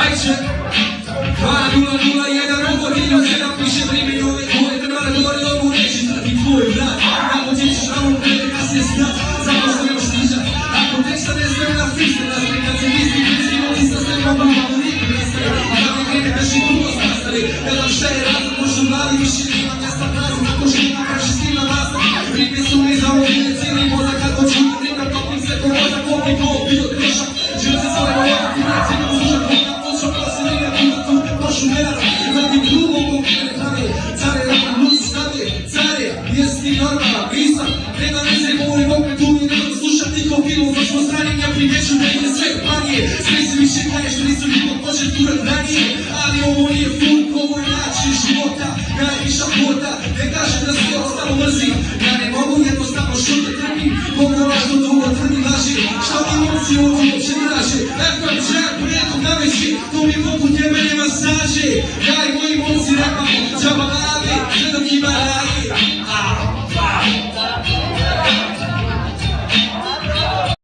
Ajče 2001 ovo ti nam se napiše vrime i ove tvoje trebale govori ovo neće znati tvoj brat. Kako ćeš ramo prede kad se stat, zato što još niža. Ako teksta ne znaju na fiste, na sve kad se misli ti sa svema baba u niku nastane. A da mi vreme drži dugo zastane. Gledam šta je razlog, možda u glavi više nema mjesta prazno. Tako što ima kaži stilna vasta. Rime su mi za ovine cijeli mozak. Kako ću da rima topim sve ko mozak. Popim ko bio trošak. Živ se zove mozak i ne cijelim služak. Koga počo poslije rime bilo tu pošu vera. Zatim drugo konkretne hrane. Care rana luz stave. Care, jes ti normalna pisan. Nema veze govorim opet tu mi ne dam slušat niko film. Za smo strani ja primjeću da ide sve manje. Sve se više kaješ da nisu niko počet turat ranije. Ali ovo nije funk, ovo je način života. Najviša kvota, ne kaže da sve ostalo mrzim. Ja ne mogu jednostavno što da trpim. Koga važno da ovo tvrdi laži. Šta mi momci ovo uopće ne raže. FM Jack, prijedom na veći. To mi poput tebe nema snaže. Ja i moji momci repamo, džaba